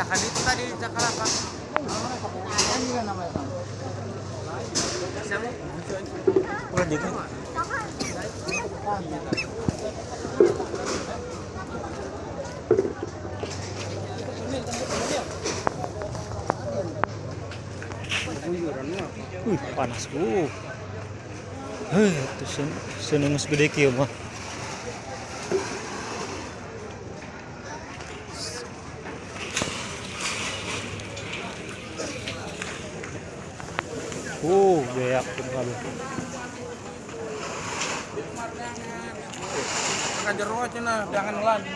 Cakar itu tadi cakar apa? Siapa? Udah dikit. Panas bu. Itu seneng segede kieu mah. Beak pun kabeh. Makan jeruk cenah, jangan lagi.